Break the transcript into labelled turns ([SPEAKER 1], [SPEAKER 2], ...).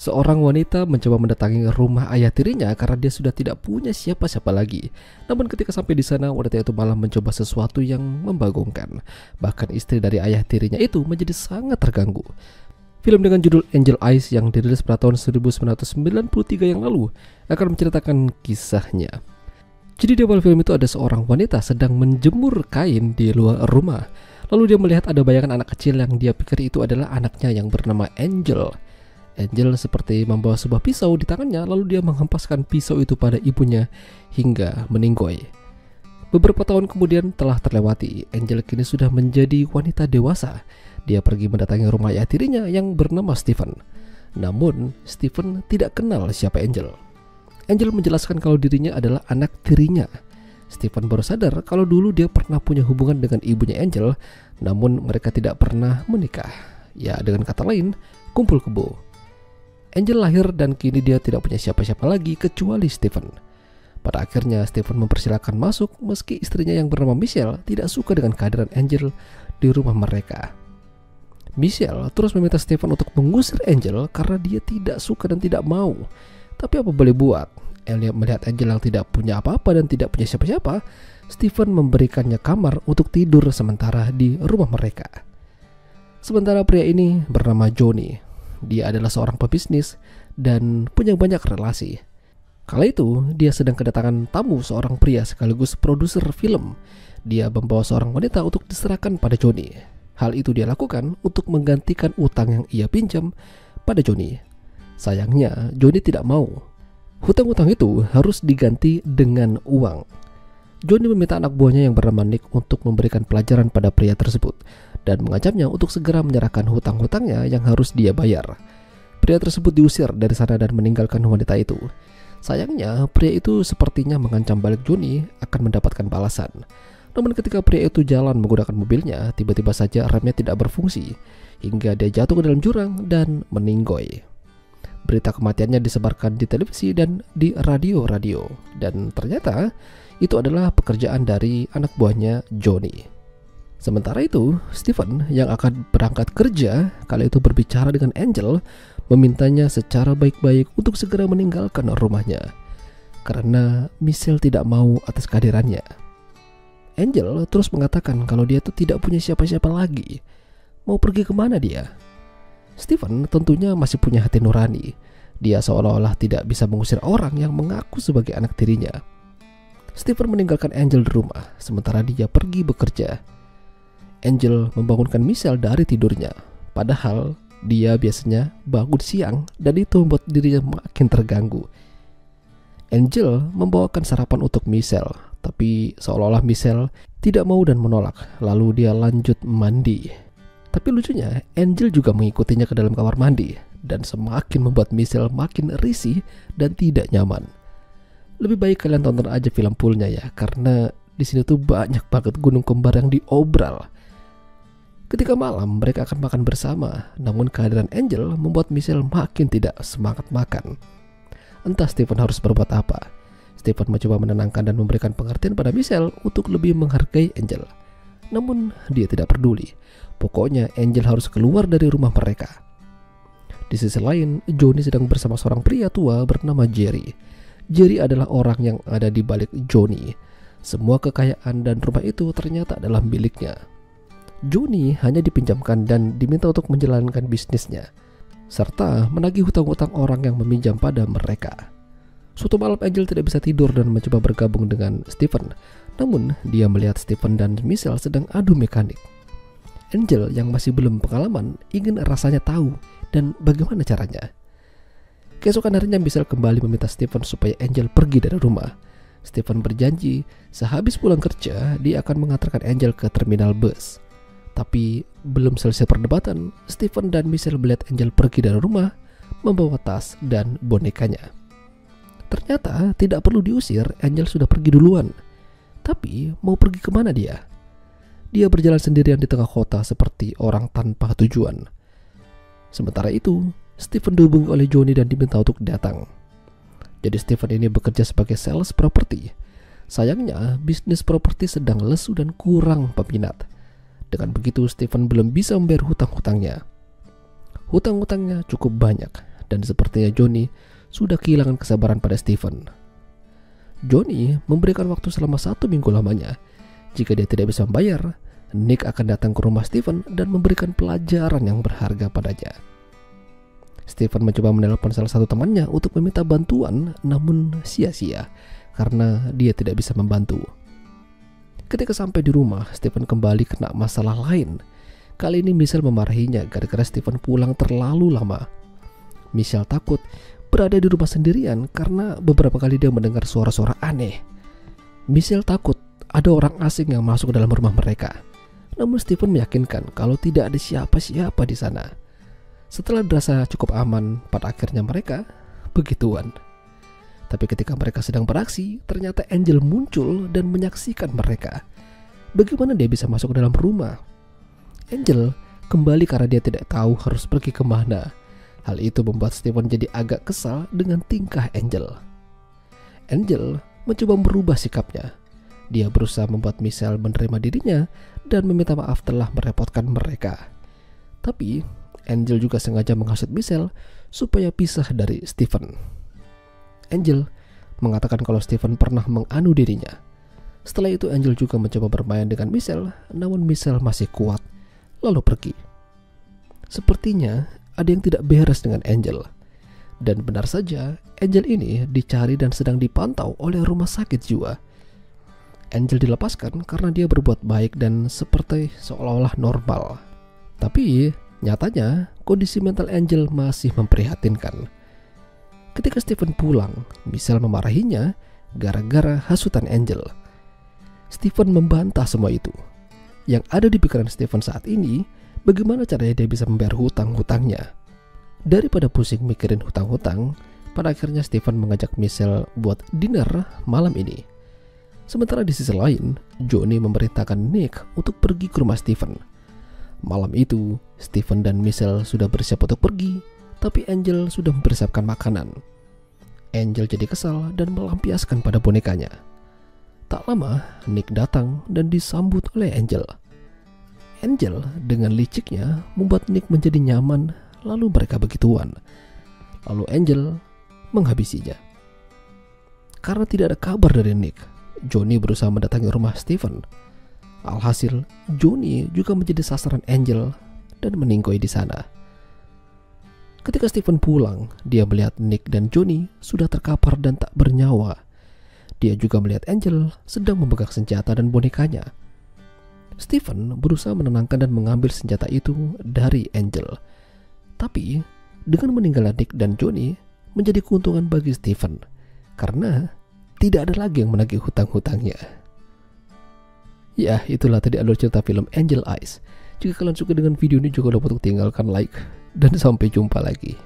[SPEAKER 1] Seorang wanita mencoba mendatangi rumah ayah tirinya karena dia sudah tidak punya siapa-siapa lagi. Namun ketika sampai di sana, wanita itu malah mencoba sesuatu yang membagongkan. Bahkan istri dari ayah tirinya itu menjadi sangat terganggu. Film dengan judul Angel Eyes yang dirilis pada tahun 1993 yang lalu akan menceritakan kisahnya. Jadi di awal film itu ada seorang wanita sedang menjemur kain di luar rumah. Lalu dia melihat ada bayangan anak kecil yang dia pikir itu adalah anaknya yang bernama Angel. Angel seperti membawa sebuah pisau di tangannya, lalu dia menghempaskan pisau itu pada ibunya hingga meninggoy. Beberapa tahun kemudian telah terlewati, Angel kini sudah menjadi wanita dewasa. Dia pergi mendatangi rumah ayah tirinya yang bernama Stephen. Namun, Stephen tidak kenal siapa Angel. Angel menjelaskan kalau dirinya adalah anak tirinya. Stephen baru sadar kalau dulu dia pernah punya hubungan dengan ibunya Angel, namun mereka tidak pernah menikah. Ya, dengan kata lain, kumpul kebo. Angel lahir dan kini dia tidak punya siapa-siapa lagi kecuali Stephen. Pada akhirnya Stephen mempersilahkan masuk meski istrinya yang bernama Michelle tidak suka dengan kehadiran Angel di rumah mereka. Michelle terus meminta Stephen untuk mengusir Angel karena dia tidak suka dan tidak mau. Tapi apa boleh buat? Elliot melihat Angel yang tidak punya apa-apa dan tidak punya siapa-siapa, Stephen memberikannya kamar untuk tidur sementara di rumah mereka. Sementara pria ini bernama Johnny. Dia adalah seorang pebisnis dan punya banyak relasi. Kala itu, dia sedang kedatangan tamu seorang pria sekaligus produser film. Dia membawa seorang wanita untuk diserahkan pada Johnny. Hal itu dia lakukan untuk menggantikan utang yang ia pinjam pada Johnny. Sayangnya, Johnny tidak mau. Hutang-hutang itu harus diganti dengan uang. Johnny meminta anak buahnya yang bernama Nick untuk memberikan pelajaran pada pria tersebut dan mengancamnya untuk segera menyerahkan hutang-hutangnya yang harus dia bayar. Pria tersebut diusir dari sana dan meninggalkan wanita itu. Sayangnya, pria itu sepertinya mengancam balik Johnny akan mendapatkan balasan. Namun ketika pria itu jalan menggunakan mobilnya, tiba-tiba saja remnya tidak berfungsi hingga dia jatuh ke dalam jurang dan meninggoy. Berita kematiannya disebarkan di televisi dan di radio-radio, dan ternyata itu adalah pekerjaan dari anak buahnya Johnny. Sementara itu, Stephen yang akan berangkat kerja kala itu berbicara dengan Angel, memintanya secara baik-baik untuk segera meninggalkan rumahnya karena Michelle tidak mau atas kehadirannya. Angel terus mengatakan kalau dia itu tidak punya siapa-siapa lagi. Mau pergi kemana dia? Stephen tentunya masih punya hati nurani. Dia seolah-olah tidak bisa mengusir orang yang mengaku sebagai anak tirinya. Stephen meninggalkan Angel di rumah sementara dia pergi bekerja. Angel membangunkan Michelle dari tidurnya, padahal dia biasanya bangun siang dan itu membuat dirinya makin terganggu. Angel membawakan sarapan untuk Michelle, tapi seolah-olah Michelle tidak mau dan menolak, lalu dia lanjut mandi. Tapi lucunya, Angel juga mengikutinya ke dalam kamar mandi dan semakin membuat Michelle makin risih dan tidak nyaman. Lebih baik kalian tonton aja film fullnya ya, karena di sini tuh banyak banget gunung kembar yang diobral. Ketika malam, mereka akan makan bersama, namun kehadiran Angel membuat Michelle makin tidak semangat makan. Entah Stephen harus berbuat apa. Stephen mencoba menenangkan dan memberikan pengertian pada Michelle untuk lebih menghargai Angel. Namun, dia tidak peduli. Pokoknya Angel harus keluar dari rumah mereka. Di sisi lain, Johnny sedang bersama seorang pria tua bernama Jerry. Jerry adalah orang yang ada di balik Johnny. Semua kekayaan dan rumah itu ternyata adalah miliknya. Johnny hanya dipinjamkan dan diminta untuk menjalankan bisnisnya, serta menagih hutang-hutang orang yang meminjam pada mereka. Suatu malam Angel tidak bisa tidur dan mencoba bergabung dengan Stephen. Namun dia melihat Stephen dan Michelle sedang adu mekanik. Angel yang masih belum pengalaman ingin rasanya tahu dan bagaimana caranya. Keesokan harinya Michelle kembali meminta Stephen supaya Angel pergi dari rumah. Stephen berjanji sehabis pulang kerja dia akan mengantarkan Angel ke terminal bus. Tapi belum selesai perdebatan, Stephen dan Michelle melihat Angel pergi dari rumah membawa tas dan bonekanya. Ternyata tidak perlu diusir, Angel sudah pergi duluan. Tapi mau pergi kemana dia? Dia berjalan sendirian di tengah kota seperti orang tanpa tujuan. Sementara itu, Stephen dihubungi oleh Johnny dan diminta untuk datang. Jadi Stephen ini bekerja sebagai sales properti. Sayangnya, bisnis properti sedang lesu dan kurang peminat. Dengan begitu, Stephen belum bisa membayar hutang-hutangnya. Hutang-hutangnya cukup banyak dan sepertinya Johnny sudah kehilangan kesabaran pada Stephen. Johnny memberikan waktu selama 1 minggu lamanya. Jika dia tidak bisa membayar, Nick akan datang ke rumah Stephen dan memberikan pelajaran yang berharga padanya. Stephen mencoba menelpon salah satu temannya untuk meminta bantuan, namun sia-sia karena dia tidak bisa membantu. Ketika sampai di rumah, Stephen kembali kena masalah lain. Kali ini Michelle memarahinya gara-gara Stephen pulang terlalu lama. Michelle takut berada di rumah sendirian karena beberapa kali dia mendengar suara-suara aneh. Michelle takut ada orang asing yang masuk ke dalam rumah mereka. Namun Stephen meyakinkan kalau tidak ada siapa-siapa di sana. Setelah dirasa cukup aman, pada akhirnya mereka begituan. Tapi ketika mereka sedang beraksi, ternyata Angel muncul dan menyaksikan mereka. Bagaimana dia bisa masuk ke dalam rumah? Angel kembali karena dia tidak tahu harus pergi kemana. Hal itu membuat Stephen jadi agak kesal dengan tingkah Angel. Angel mencoba merubah sikapnya. Dia berusaha membuat Michelle menerima dirinya dan meminta maaf telah merepotkan mereka. Tapi Angel juga sengaja menghasut Michelle supaya pisah dari Stephen. Angel mengatakan kalau Stephen pernah menganu dirinya. Setelah itu Angel juga mencoba bermain dengan Michelle, namun Michelle masih kuat, lalu pergi. Sepertinya ada yang tidak beres dengan Angel. Dan benar saja, Angel ini dicari dan sedang dipantau oleh rumah sakit jiwa. Angel dilepaskan karena dia berbuat baik dan seperti seolah-olah normal. Tapi nyatanya kondisi mental Angel masih memprihatinkan. Ketika Stephen pulang, Michelle memarahinya gara-gara hasutan Angel. Stephen membantah semua itu. Yang ada di pikiran Stephen saat ini, bagaimana caranya dia bisa membayar hutang-hutangnya. Daripada pusing mikirin hutang-hutang, pada akhirnya Stephen mengajak Michelle buat dinner malam ini. Sementara di sisi lain, Johnny memerintahkan Nick untuk pergi ke rumah Stephen. Malam itu, Stephen dan Michelle sudah bersiap untuk pergi, tapi Angel sudah mempersiapkan makanan. Angel jadi kesal dan melampiaskan pada bonekanya. Tak lama, Nick datang dan disambut oleh Angel. Angel dengan liciknya membuat Nick menjadi nyaman, lalu mereka begituan. Lalu Angel menghabisinya. Karena tidak ada kabar dari Nick, Johnny berusaha mendatangi rumah Stephen. Alhasil, Johnny juga menjadi sasaran Angel dan meninggoy di sana. Ketika Stephen pulang, dia melihat Nick dan Johnny sudah terkapar dan tak bernyawa. Dia juga melihat Angel sedang memegang senjata dan bonekanya. Stephen berusaha menenangkan dan mengambil senjata itu dari Angel. Tapi dengan meninggalnya Nick dan Johnny menjadi keuntungan bagi Stephen karena tidak ada lagi yang menagih hutang-hutangnya. Ya, itulah tadi alur cerita film Angel Eyes. Jika kalian suka dengan video ini, juga lupa untuk tinggalkan like dan sampai jumpa lagi.